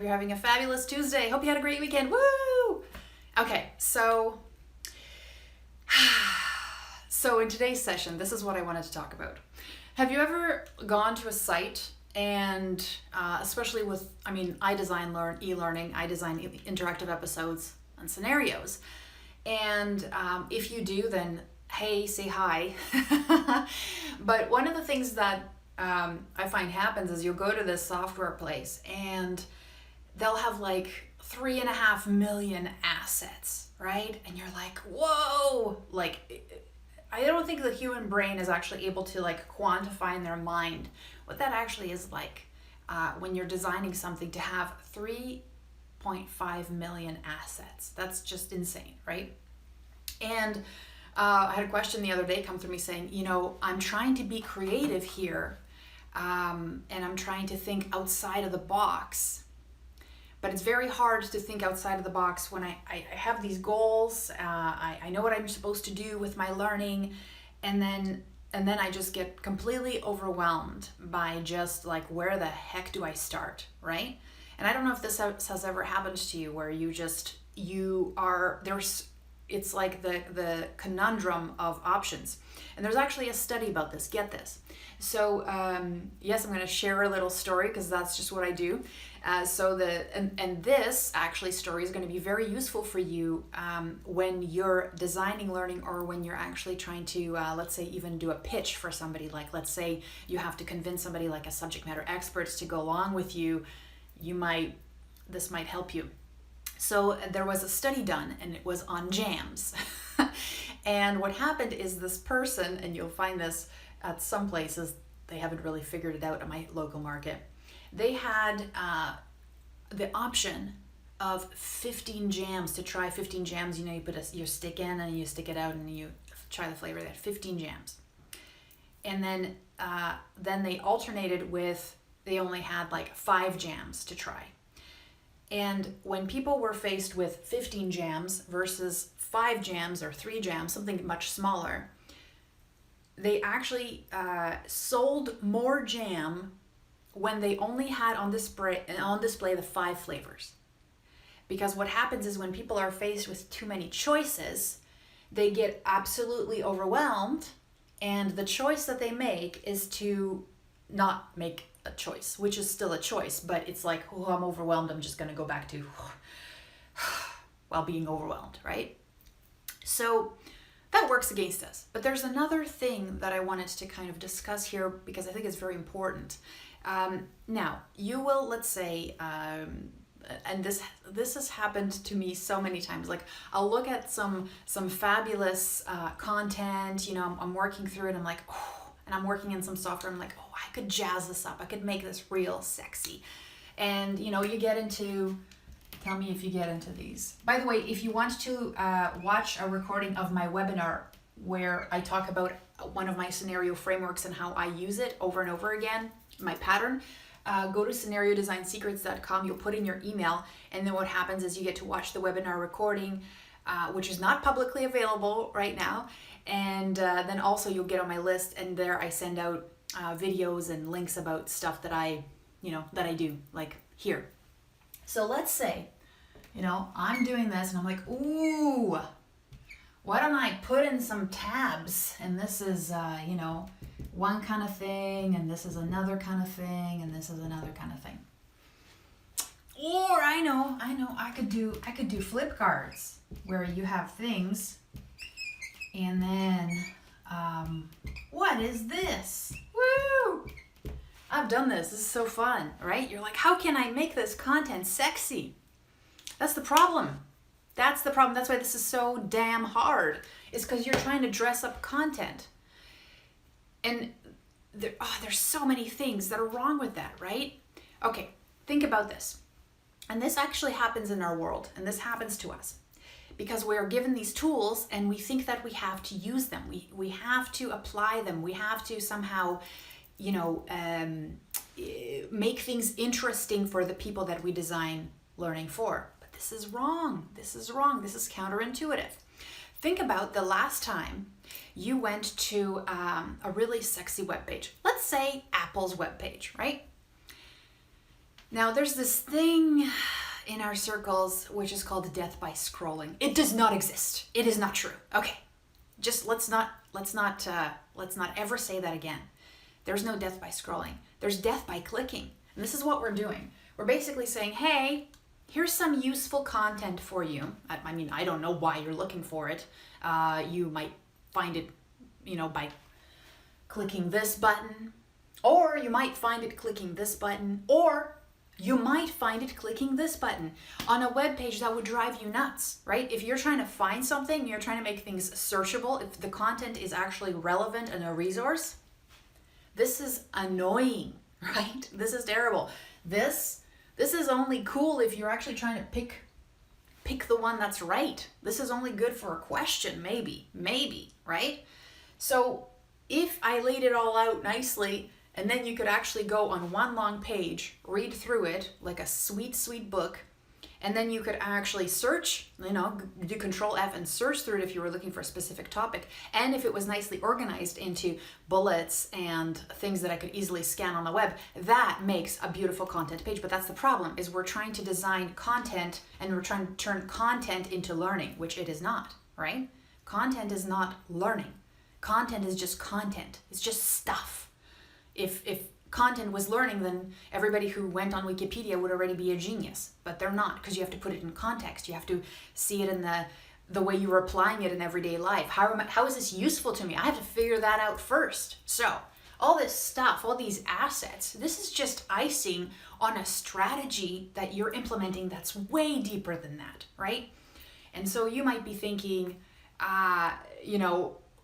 You're having a fabulous Tuesday. Hope you had a great weekend. Woo! Okay, so in today's session, this is what I wanted to talk about. Have you ever gone to a site and especially with, I design e-learning, I design interactive episodes and scenarios. And if you do, then hey, say hi. But one of the things that I find happens is you'll go to this software place and they'll have like 3.5 million assets, right? And you're like, whoa, like, I don't think the human brain is actually able to like quantify in their mind what that actually is like when you're designing something to have 3.5 million assets. That's just insane, right? And I had a question the other day come through me saying, I'm trying to be creative here and I'm trying to think outside of the box. But it's very hard to think outside of the box when I have these goals. I know what I'm supposed to do with my learning, and then I just get completely overwhelmed by just like, where the heck do I start, right? And I don't know if this has ever happened to you, where it's like the conundrum of options. And there's actually a study about this. Get this. So yes, I'm going to share a little story because that's just what I do. This actually story is going to be very useful for you when you're designing learning, or when you're actually trying to, let's say, even do a pitch for somebody. Like, let's say you have to convince somebody like a subject matter expert to go along with you. This might help you. So there was a study done, and it was on jams. And what happened is this person, and you'll find this at some places, they haven't really figured it out at my local market. They had the option of 15 jams, to try 15 jams. You put your stick in and you stick it out and you try the flavor. They had 15 jams. And then they alternated with, they only had like 5 jams to try. And when people were faced with 15 jams versus 5 jams or 3 jams, something much smaller, they actually sold more jam when they only had on display the 5 flavors. Because what happens is when people are faced with too many choices, they get absolutely overwhelmed, and the choice that they make is to not make a choice, which is still a choice, but it's like, oh, I'm overwhelmed, I'm just going to go back to while being overwhelmed, right? So that works against us. But there's another thing that I wanted to kind of discuss here, because I think it's very important. Now, you will, let's say, and this has happened to me so many times. Like, I'll look at some fabulous content, I'm working through it, I'm like, oh, and I'm working in some software, I'm like, oh, I could jazz this up, I could make this real sexy. And you get into, tell me if you get into these. By the way, if you want to watch a recording of my webinar where I talk about one of my scenario frameworks and how I use it over and over again, my pattern, go to scenariodesignsecrets.com, you'll put in your email, and then what happens is you get to watch the webinar recording, which is not publicly available right now, and then also you'll get on my list, and there I send out videos and links about stuff that I do, like here. So let's say, I'm doing this and I'm like, ooh, why don't I put in some tabs? And this is, one kind of thing, and this is another kind of thing, and this is another kind of thing. Or I know, I could do flip cards where you have things, and then, what is this? Woo! I've done this. This is so fun, right? You're like, how can I make this content sexy? That's the problem. That's the problem. That's why this is so damn hard. It's because you're trying to dress up content. And there's so many things that are wrong with that, right? Okay, think about this. And this actually happens in our world, and this happens to us. Because we are given these tools and we think that we have to use them. We have to apply them. We have to somehow make things interesting for the people that we design learning for. But this is wrong. This is wrong. This is counterintuitive. Think about the last time you went to a really sexy webpage. Let's say Apple's webpage, right? Now, there's this thing in our circles which is called death by scrolling. It does not exist. It is not true. Okay, just let's not ever say that again. There's no death by scrolling. There's death by clicking. And this is what we're doing. We're basically saying, hey, here's some useful content for you. I mean, I don't know why you're looking for it. You might find it, by clicking this button, or you might find it clicking this button, or you might find it clicking this button. On a web page, that would drive you nuts, right? If you're trying to find something, you're trying to make things searchable, if the content is actually relevant and a resource, this is annoying, right? This is terrible. This is only cool if you're actually trying to pick the one that's right. This is only good for a question, maybe, right? So if I laid it all out nicely, and then you could actually go on one long page, read through it like a sweet, sweet book, and then you could actually search, do Control F and search through it if you were looking for a specific topic. And if it was nicely organized into bullets and things that I could easily scan on the web, that makes a beautiful content page. But that's the problem, is we're trying to design content and we're trying to turn content into learning, which it is not, right? Content is not learning. Content is just content. It's just stuff. If content was learning, then everybody who went on Wikipedia would already be a genius, but they're not, because you have to put it in context. You have to see it in the way you're applying it in everyday life. How is this useful to me? I have to figure that out first. So all this stuff, all these assets, this is just icing on a strategy that you're implementing that's way deeper than that, right? And so you might be thinking,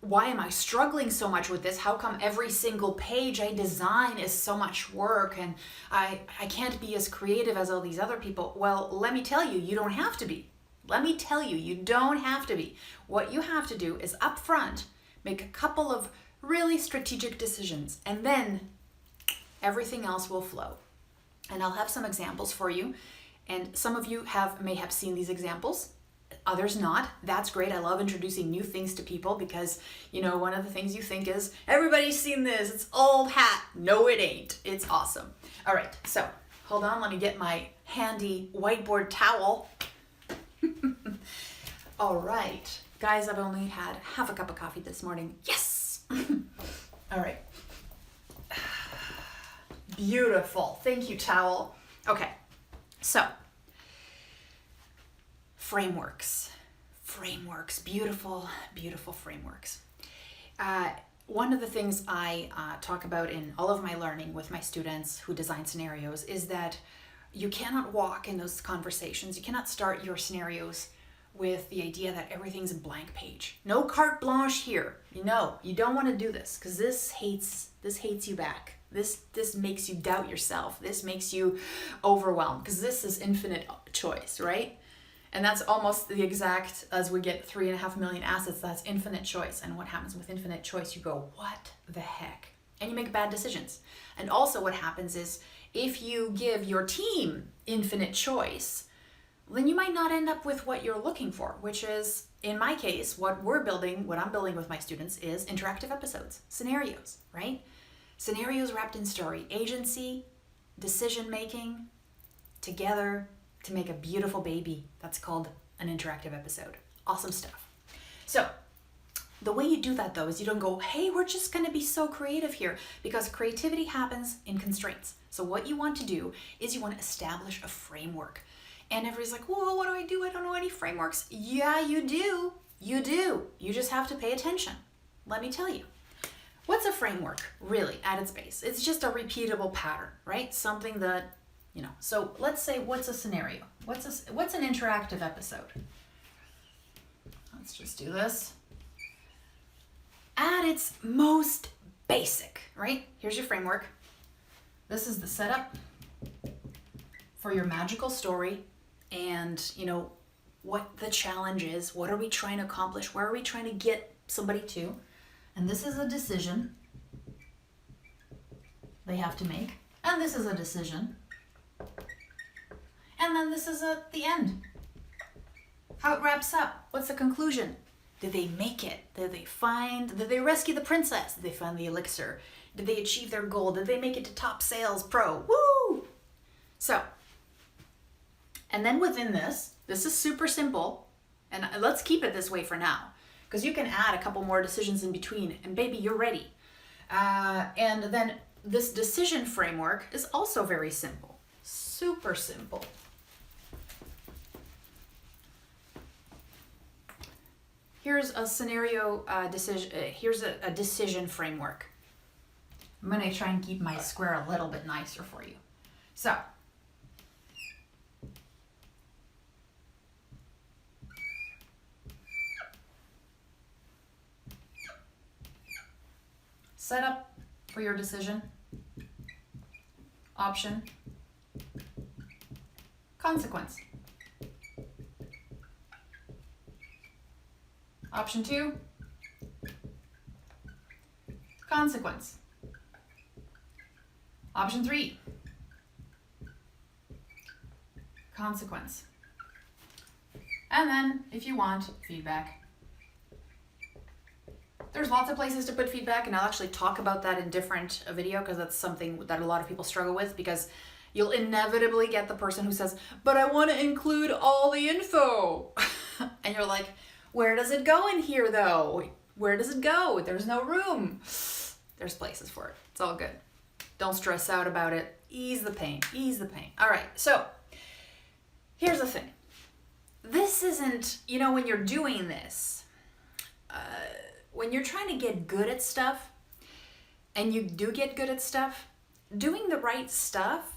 why am I struggling so much with this? How come every single page I design is so much work and I can't be as creative as all these other people? Well, let me tell you, you don't have to be. You don't have to be. What you have to do is up front, make a couple of really strategic decisions, and then everything else will flow. And I'll have some examples for you. And some of you may have seen these examples. Others not. That's great. I love introducing new things to people because, one of the things you think is, everybody's seen this. It's old hat. No, it ain't. It's awesome. All right. So hold on. Let me get my handy whiteboard towel. All right. Guys, I've only had half a cup of coffee this morning. Yes. All right. Beautiful. Thank you, towel. Okay. So, frameworks, beautiful, beautiful frameworks. One of the things I talk about in all of my learning with my students who design scenarios is that you cannot walk in those conversations. You cannot start your scenarios with the idea that everything's a blank page. No carte blanche here. You don't want to do this because this hates you back. This makes you doubt yourself. This makes you overwhelmed because this is infinite choice, right? And that's almost the exact, as we get 3.5 million assets, that's infinite choice. And what happens with infinite choice? You go, what the heck? And you make bad decisions. And also what happens is, if you give your team infinite choice, then you might not end up with what you're looking for, which is, in my case, what I'm building with my students is interactive episodes, scenarios, right? Scenarios wrapped in story, agency, decision-making, together, to make a beautiful baby that's called an interactive episode. Awesome stuff. So the way you do that, though, is you don't go, hey, we're just going to be so creative here, because creativity happens in constraints. So what you want to do is you want to establish a framework. And everybody's like, whoa, what do I do? I don't know any frameworks. Yeah, you do. You do. You just have to pay attention. Let me tell you. What's a framework, really, at its base? It's just a repeatable pattern, right? Something that, So let's say, what's a scenario? What's an interactive episode? Let's just do this. At its most basic, right? Here's your framework. This is the setup for your magical story, and what the challenge is. What are we trying to accomplish? Where are we trying to get somebody to? And this is a decision they have to make, and this is a decision, and then this is at the end. How it wraps up. What's the conclusion? Did they make it? Did they rescue the princess? Did they find the elixir? Did they achieve their goal? Did they make it to top sales pro? Woo! So, and then within this is super simple, and let's keep it this way for now, because you can add a couple more decisions in between, and baby, you're ready. And then this decision framework is also very simple, super simple. Here's a scenario decision. Here's a decision framework. I'm gonna try and keep my square a little bit nicer for you. So, set up for your decision, option, consequence. Option 2, consequence. Option 3, consequence. And then, if you want, feedback. There's lots of places to put feedback, and I'll actually talk about that in different video, because that's something that a lot of people struggle with, because you'll inevitably get the person who says, but I want to include all the info. And you're like, where does it go in here though? Where does it go? There's no room. There's places for it. It's all good. Don't stress out about it. Ease the pain. Ease the pain. All right. So here's the thing. This isn't, when you're doing this, when you're trying to get good at stuff, and you do get good at stuff, doing the right stuff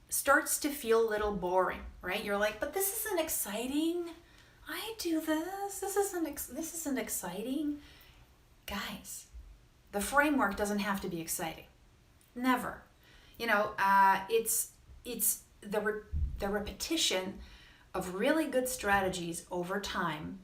starts to feel a little boring, right? You're like, but this isn't exciting. I do this. This isn't exciting. Guys, the framework doesn't have to be exciting. Never. It's the repetition of really good strategies over time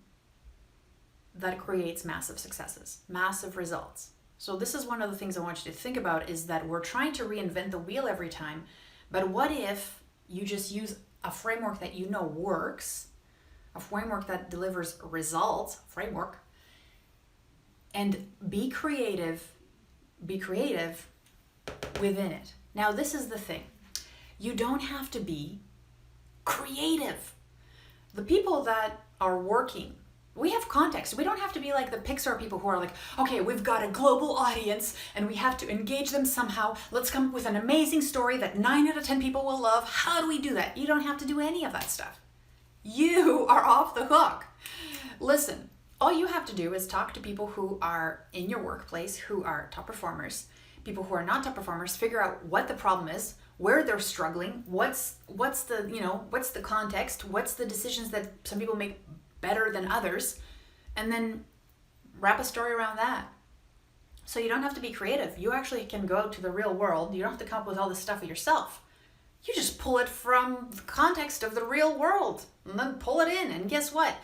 that creates massive successes, massive results. So this is one of the things I want you to think about, is that we're trying to reinvent the wheel every time. But what if you just use a framework that works, a framework that delivers results, and be creative within it. Now, this is the thing. You don't have to be creative. The people that are working, we have context. We don't have to be like the Pixar people who are like, okay, we've got a global audience and we have to engage them somehow. Let's come up with an amazing story that 9 out of 10 people will love. How do we do that? You don't have to do any of that stuff. You are off the hook. Listen, all you have to do is talk to people who are in your workplace, who are top performers, people who are not top performers, figure out what the problem is, where they're struggling, what's the context, what's the decisions that some people make better than others, and then wrap a story around that. So you don't have to be creative. You actually can go to the real world. You don't have to come up with all this stuff yourself. You just pull it from the context of the real world and then pull it in. And guess what?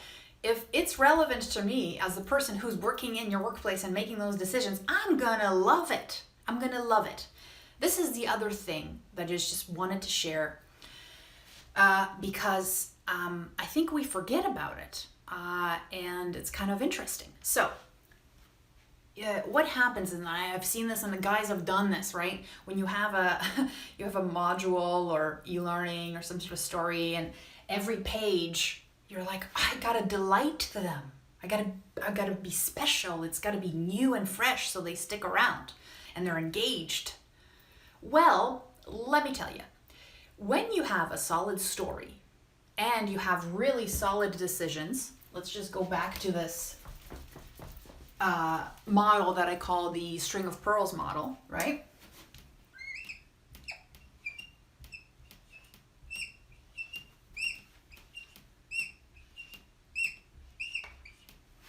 If it's relevant to me as the person who's working in your workplace and making those decisions, I'm gonna love it. I'm gonna love it. This is the other thing that I just wanted to share because I think we forget about it and it's kind of interesting. So what happens, and I've seen this and the guys have done this, right? When you have a module or e-learning or some sort of story, and every page you're like, I gotta delight them. I gotta be special. It's gotta be new and fresh so they stick around and they're engaged. Well, let me tell you, when you have a solid story and you have really solid decisions, let's just go back to this model that I call the string of pearls model, right?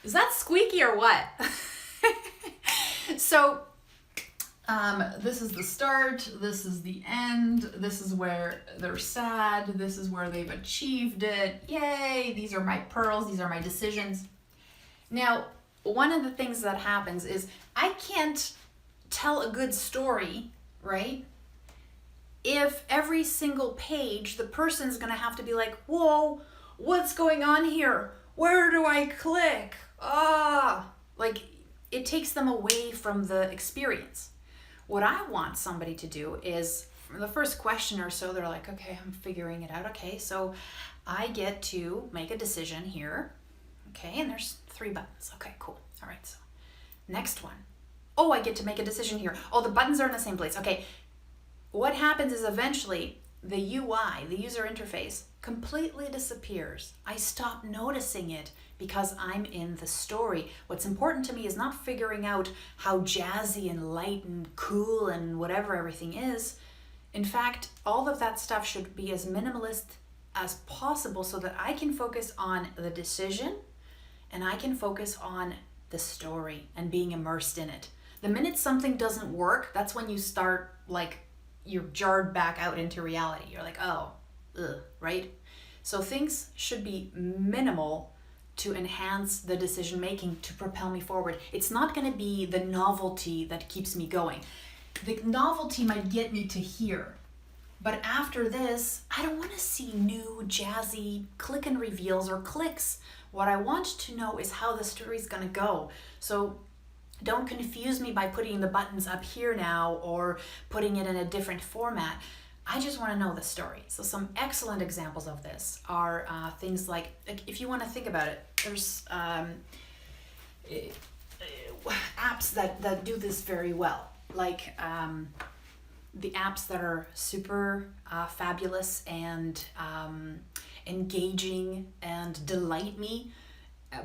Is that squeaky or what? So this is the start, this is the end, this is where they're sad, this is where they've achieved it. Yay, these are my pearls, these are my decisions. Now, one of the things that happens is I can't tell a good story, right? If every single page, the person's gonna have to be like, whoa, what's going on here? Where do I click? Like it takes them away from the experience. What I want somebody to do is the first question or so, they're like, okay, I'm figuring it out. Okay, so I get to make a decision here. Okay, and there's 3 buttons. Okay, cool. All right, so next one. Oh, I get to make a decision here. Oh, the buttons are in the same place. Okay, what happens is eventually the UI, the user interface, completely disappears. I stop noticing it because I'm in the story. What's important to me is not figuring out how jazzy and light and cool and whatever everything is. In fact, all of that stuff should be as minimalist as possible so that I can focus on the decision and I can focus on the story and being immersed in it. The minute something doesn't work, that's when you start, like, you're jarred back out into reality. You're like, oh, ugh, right? So things should be minimal to enhance the decision making, to propel me forward. It's not going to be the novelty that keeps me going. The novelty might get me to here, but after this, I don't want to see new jazzy click and reveals or clicks. What I want to know is how the story's going to go. So don't confuse me by putting the buttons up here now or putting it in a different format. I just want to know the story. So some excellent examples of this are things like, if you want to think about it, there's apps that do this very well. Like the apps that are super fabulous and engaging and delight me,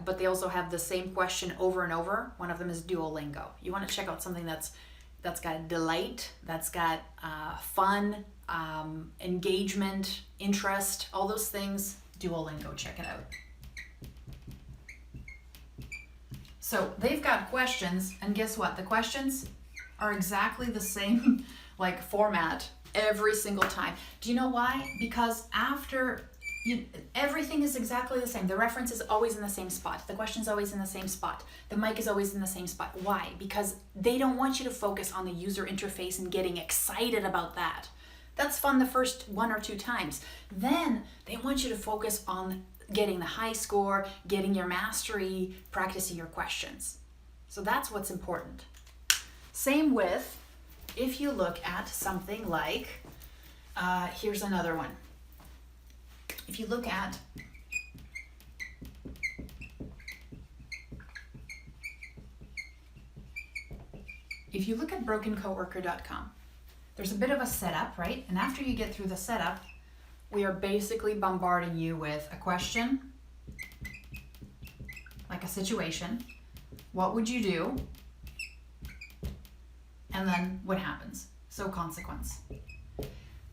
but they also have the same question over and over. One of them is Duolingo. You want to check out something that's got delight, that's got fun, engagement, interest, all those things. Duolingo, check it out. So they've got questions, and guess what? The questions are exactly the same like format every single time. Do you know why? Because after everything is exactly the same. The reference is always in the same spot. The question's always in the same spot. The mic is always in the same spot. Why? Because they don't want you to focus on the user interface and getting excited about that. That's fun the first 1 or 2 times. Then they want you to focus on getting the high score, getting your mastery, practicing your questions. So that's what's important. Same with, if you look at something like, here's another one. If you look at brokencoworker.com, there's a bit of a setup, right? And after you get through the setup, we are basically bombarding you with a question, like a situation. What would you do? And then what happens? So consequence.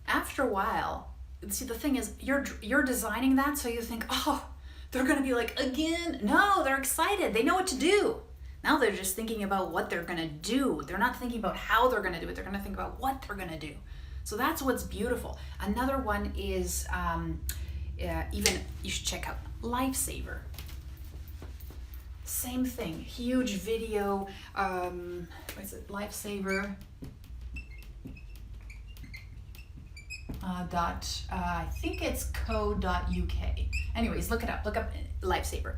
After a while, see, the thing is, you're designing that so you think, oh, they're going to be like, again? No, they're excited. They know what to do. Now they're just thinking about what they're going to do. They're not thinking about how they're going to do it. They're going to think about what they're going to do. So that's what's beautiful. Another one is, even, you should check out Lifesaver. Same thing, huge video, what is it, Lifesaver. I think it's co.uk. Anyways, look it up. Look up Lifesaver.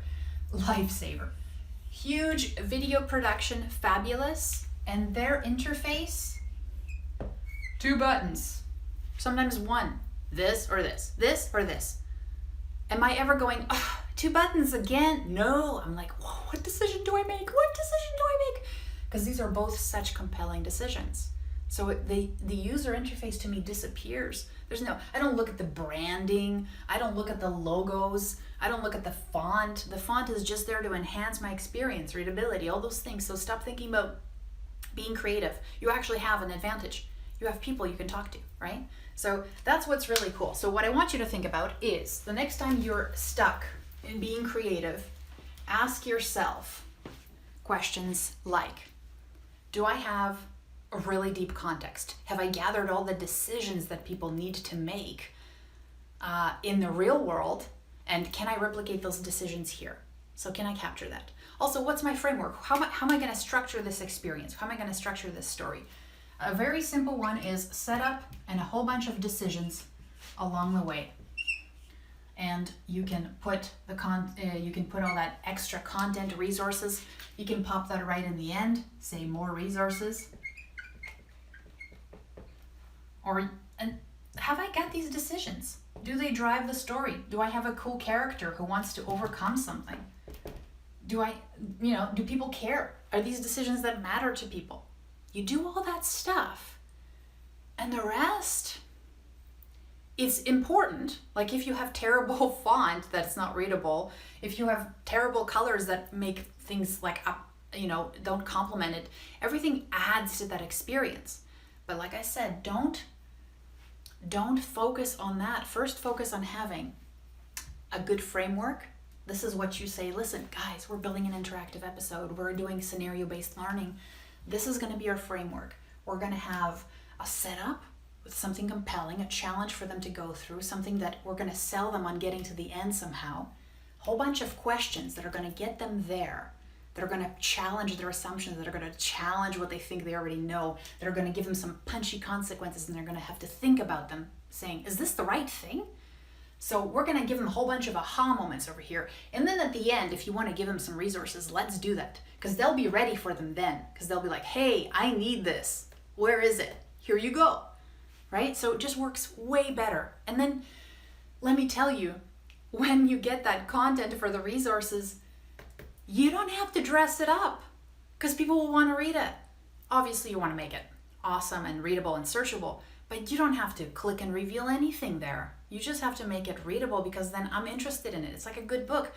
Lifesaver. Huge video production, fabulous, and their interface, 2 buttons. Sometimes 1. This or this. This or this. Am I ever going, oh, 2 buttons again? No. I'm like, whoa, what decision do I make? What decision do I make? Because these are both such compelling decisions. So the user interface to me disappears. I don't look at the branding. I don't look at the logos. I don't look at the font. The font is just there to enhance my experience, readability, all those things. So stop thinking about being creative. You actually have an advantage. You have people you can talk to, right? So that's what's really cool. So what I want you to think about is the next time you're stuck in being creative, ask yourself questions like, do I have a really deep context? Have I gathered all the decisions that people need to make in the real world? And can I replicate those decisions here? So can I capture that? Also, what's my framework? How am I going to structure this experience? How am I going to structure this story? A very simple one is setup and a whole bunch of decisions along the way. And you can put all that extra content, resources. You can pop that right in the end, say more resources. Or And have I got these decisions? Do they drive the story? Do I have a cool character who wants to overcome something? Do people care? Are these decisions that matter to people? You do all that stuff. And the rest, it's important. Like if you have terrible font that's not readable, if you have terrible colors that make things like don't complement it, everything adds to that experience. But like I said, don't focus on that. First, focus on having a good framework. This is what you say, listen, guys, we're building an interactive episode. We're doing scenario-based learning. This is going to be our framework. We're going to have a setup with something compelling, a challenge for them to go through, something that we're going to sell them on getting to the end somehow. A whole bunch of questions that are going to get them there, that are going to challenge their assumptions, that are going to challenge what they think they already know, that are going to give them some punchy consequences, and they're going to have to think about them, saying, is this the right thing? So we're going to give them a whole bunch of aha moments over here. And then at the end, if you want to give them some resources, let's do that. Because they'll be ready for them then. Because they'll be like, hey, I need this. Where is it? Here you go. Right? So it just works way better. And then let me tell you, when you get that content for the resources, you don't have to dress it up because people will want to read it. Obviously, you want to make it awesome and readable and searchable, but you don't have to click and reveal anything there. You just have to make it readable because then I'm interested in it. It's like a good book.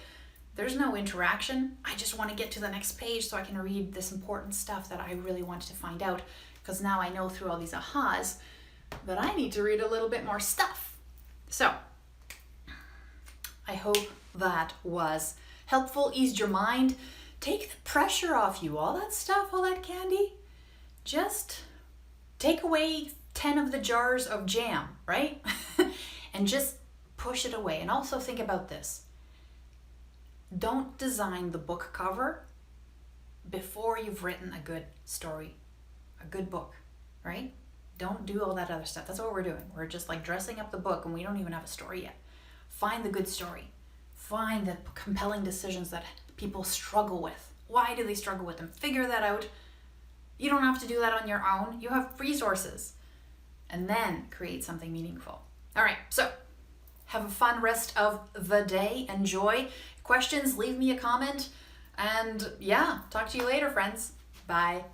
There's no interaction. I just want to get to the next page so I can read this important stuff that I really wanted to find out, because now I know through all these ahas that I need to read a little bit more stuff. So I hope that was helpful, eased your mind, take the pressure off you, all that stuff, all that candy. Just take away 10 of the jars of jam, right? And just push it away. And also think about this. Don't design the book cover before you've written a good story, a good book, right? Don't do all that other stuff. That's what we're doing. We're just like dressing up the book and we don't even have a story yet. Find the good story. Find the compelling decisions that people struggle with. Why do they struggle with them? Figure that out. You don't have to do that on your own. You have resources. And then create something meaningful. All right, so have a fun rest of the day. Enjoy. Questions, leave me a comment. And yeah, talk to you later, friends. Bye.